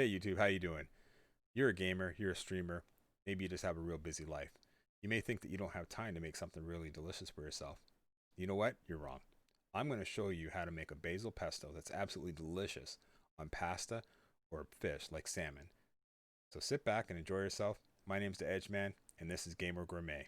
Hey YouTube, how you doing? You're a gamer, you're a streamer, maybe you just have a real busy life. You may think that you don't have time to make something really delicious for yourself. You know what? You're wrong. I'm going to show you how to make a basil pesto that's absolutely delicious on pasta or fish like salmon. So sit back and enjoy yourself. My name's the Edge Man, and this is Gamer Gourmet.